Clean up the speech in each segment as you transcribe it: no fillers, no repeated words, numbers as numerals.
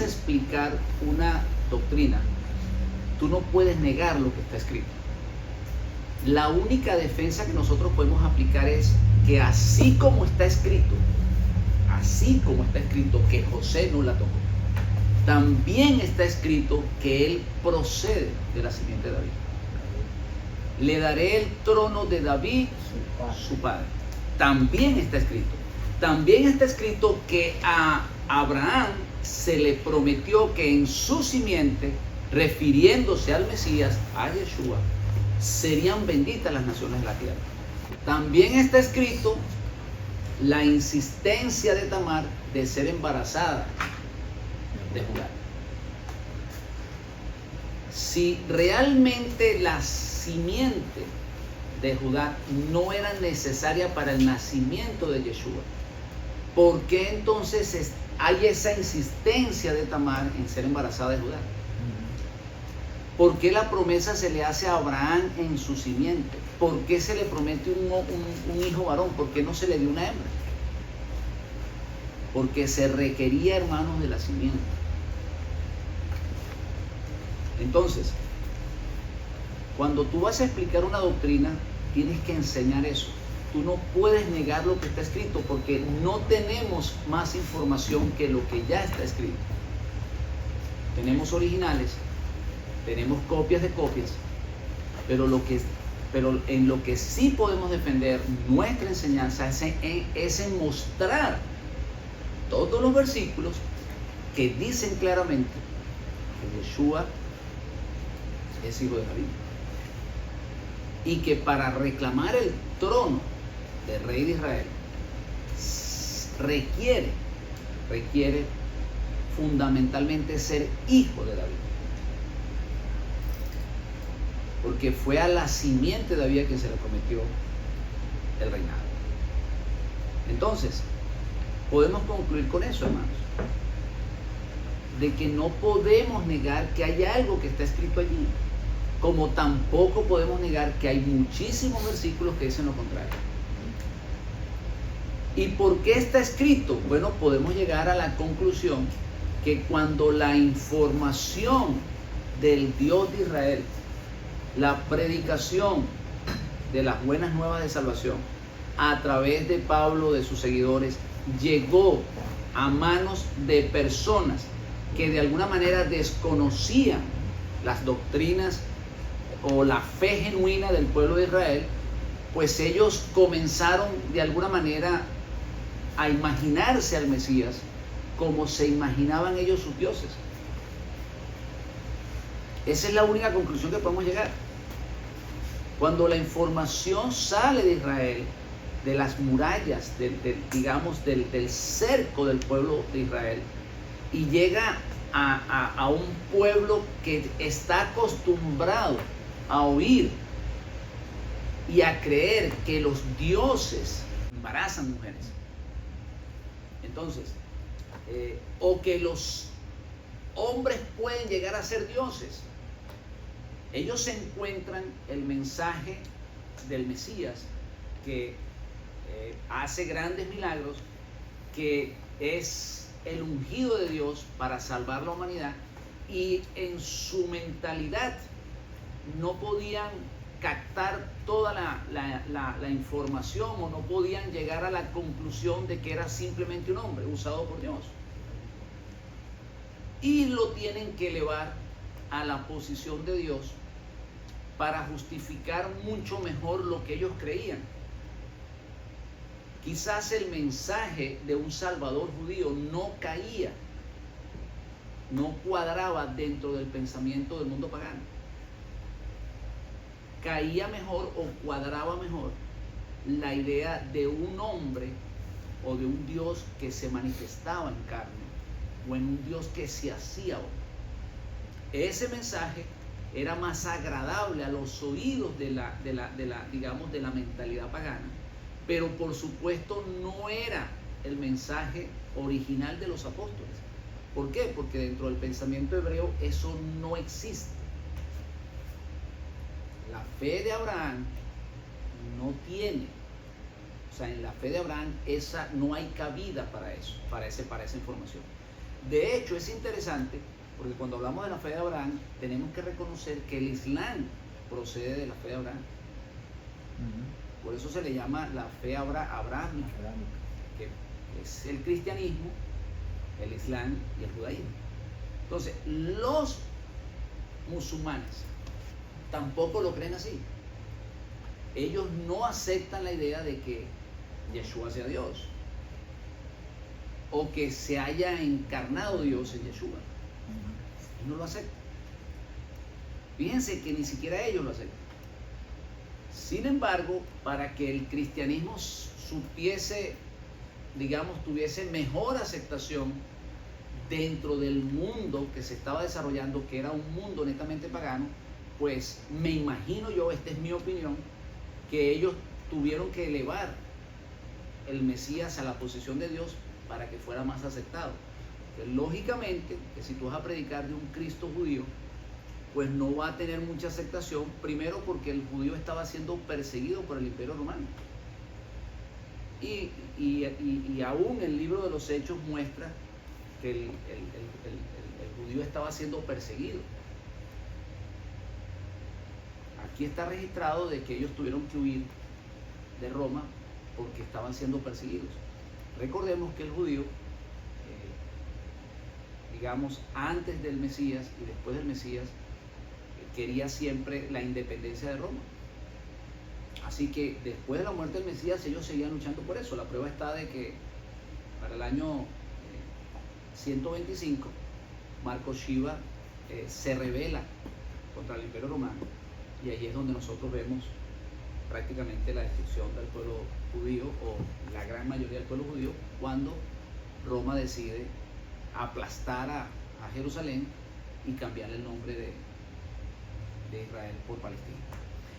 vas a explicar una doctrina, tú no puedes negar lo que está escrito. La única defensa que nosotros podemos aplicar es que así como está escrito que José no la tocó, también está escrito que él procede de la simiente de David. Le daré el trono de David, su padre. También está escrito. También está escrito que a Abraham se le prometió que en su simiente, refiriéndose al Mesías, a Yeshua, serían benditas las naciones de la tierra. También está escrito la insistencia de Tamar de ser embarazada de Judá. Si realmente la simiente de Judá no era necesaria para el nacimiento de Yeshua, ¿por qué entonces hay esa insistencia de Tamar en ser embarazada de Judá? ¿Por qué la promesa se le hace a Abraham en su simiente? ¿Por qué se le promete un hijo varón? ¿Por qué no se le dio una hembra? Porque se requería, hermanos, de la simiente. Entonces, cuando tú vas a explicar una doctrina, tienes que enseñar eso. Tú no puedes negar lo que está escrito porque no tenemos más información que lo que ya está escrito. Tenemos originales, tenemos copias de copias, pero en lo que sí podemos defender nuestra enseñanza es en mostrar todos los versículos que dicen claramente que Yeshua es hijo de David y que para reclamar el trono del rey de Israel requiere fundamentalmente ser hijo de David, porque fue a la simiente de David a quien se le prometió el reinado. Entonces, podemos concluir con eso, hermanos, de que no podemos negar que hay algo que está escrito allí, como tampoco podemos negar que hay muchísimos versículos que dicen lo contrario. ¿Y por qué está escrito? Bueno, podemos llegar a la conclusión que cuando la información del Dios de Israel, la predicación de las buenas nuevas de salvación a través de Pablo, de sus seguidores, llegó a manos de personas que de alguna manera desconocían las doctrinas o la fe genuina del pueblo de Israel, pues ellos comenzaron de alguna manera a imaginarse al Mesías como se imaginaban ellos sus dioses. Esa es la única conclusión que podemos llegar. Cuando la información sale de Israel, de las murallas, del cerco del pueblo de Israel, y llega a un pueblo que está acostumbrado a oír y a creer que los dioses embarazan mujeres, entonces, o que los hombres pueden llegar a ser dioses, ellos encuentran el mensaje del Mesías que hace grandes milagros, que es el ungido de Dios para salvar la humanidad, y en su mentalidad no podían captar toda la información, o no podían llegar a la conclusión de que era simplemente un hombre usado por Dios, y lo tienen que elevar a la posición de Dios para justificar mucho mejor lo que ellos creían. Quizás el mensaje de un Salvador judío no caía, no cuadraba dentro del pensamiento del mundo pagano. Caía mejor o cuadraba mejor la idea de un hombre o de un Dios que se manifestaba en carne, o en un Dios que se hacía hombre. Ese mensaje era más agradable a los oídos de la mentalidad pagana, pero por supuesto no era el mensaje original de los apóstoles. ¿Por qué? Porque dentro del pensamiento hebreo eso no existe. La fe de Abraham no tiene, o sea, en la fe de Abraham no hay cabida para eso, para esa información. De hecho, es interesante porque cuando hablamos de la fe de Abraham, tenemos que reconocer que el Islam procede de la fe de Abraham. Por eso se le llama la fe abrahámica, que es el cristianismo, el Islam y el judaísmo. Entonces, los musulmanes tampoco lo creen así. Ellos no aceptan la idea de que Yeshua sea Dios o que se haya encarnado Dios en Yeshua. Ellos no lo aceptan. Fíjense que ni siquiera ellos lo aceptan. Sin embargo, para que el cristianismo supiese, digamos, tuviese mejor aceptación dentro del mundo que se estaba desarrollando, que era un mundo netamente pagano, pues me imagino yo, esta es mi opinión, que ellos tuvieron que elevar el Mesías a la posición de Dios para que fuera más aceptado. Que lógicamente, que si tú vas a predicar de un Cristo judío, pues no va a tener mucha aceptación, primero porque el judío estaba siendo perseguido por el Imperio Romano. Y aún el libro de los Hechos muestra que el judío estaba siendo perseguido. Aquí está registrado de que ellos tuvieron que huir de Roma porque estaban siendo perseguidos. Recordemos que el judío, digamos, antes del Mesías y después del Mesías, quería siempre la independencia de Roma. Así que después de la muerte del Mesías ellos seguían luchando por eso. La prueba está de que para el año 125 Marco Shiva se rebela contra el Imperio Romano, y allí es donde nosotros vemos prácticamente la destrucción del pueblo judío, o la gran mayoría del pueblo judío, cuando Roma decide aplastar a Jerusalén y cambiarle el nombre de Israel por Palestina.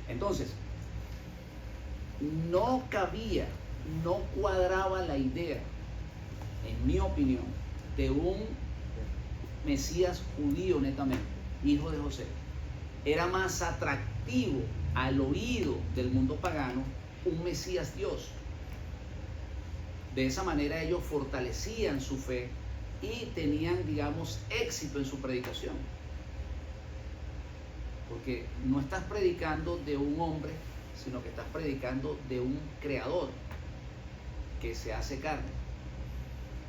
Entonces, no cabía, no cuadraba la idea, en mi opinión, de un Mesías judío netamente, hijo de José. Era más atractivo al oído del mundo pagano un Mesías Dios. De esa manera ellos fortalecían su fe y tenían, digamos, éxito en su predicación. Porque no estás predicando de un hombre, sino que estás predicando de un creador que se hace carne.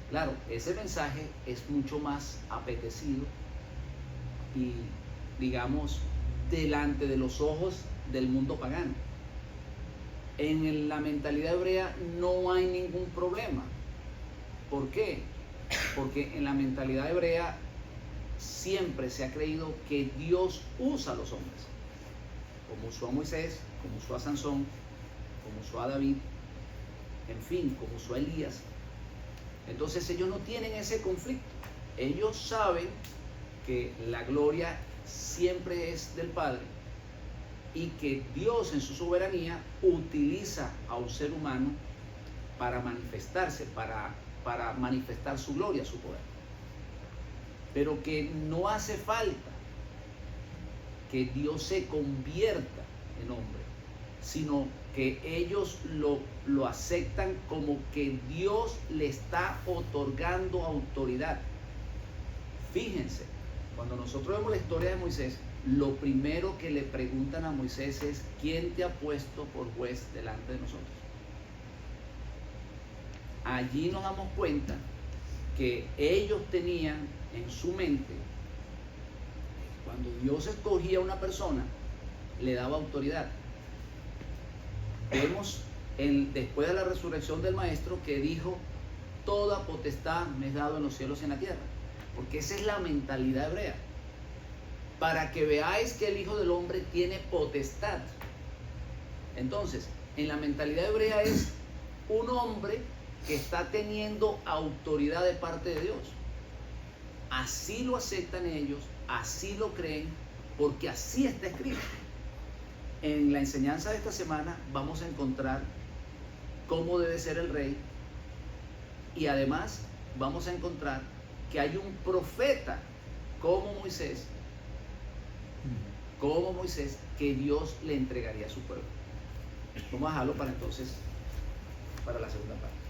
Claro, ese mensaje es mucho más apetecido y, digamos, delante de los ojos del mundo pagano. En la mentalidad hebrea no hay ningún problema. ¿Por qué? Porque en la mentalidad hebrea siempre se ha creído que Dios usa a los hombres, como usó a Moisés, como usó a Sansón, como usó a David, en fin, como usó a Elías. Entonces ellos no tienen ese conflicto. Ellos saben que la gloria siempre es del Padre y que Dios en su soberanía utiliza a un ser humano para manifestarse, para manifestar su gloria, su poder. Pero que no hace falta que Dios se convierta en hombre, sino que ellos lo aceptan como que Dios le está otorgando autoridad. Fíjense, cuando nosotros vemos la historia de Moisés, lo primero que le preguntan a Moisés es: ¿quién te ha puesto por juez delante de nosotros? Allí nos damos cuenta que ellos tenían en su mente, cuando Dios escogía a una persona, le daba autoridad. Vemos después de la resurrección del Maestro que dijo: toda potestad me es dado en los cielos y en la tierra. Porque esa es la mentalidad hebrea. Para que veáis que el Hijo del Hombre tiene potestad. Entonces, en la mentalidad hebrea es un hombre que está teniendo autoridad de parte de Dios. Así lo aceptan ellos, así lo creen, porque así está escrito. En la enseñanza de esta semana vamos a encontrar cómo debe ser el rey, y además vamos a encontrar que hay un profeta como Moisés, que Dios le entregaría a su pueblo. Vamos a dejarlo para entonces, para la segunda parte.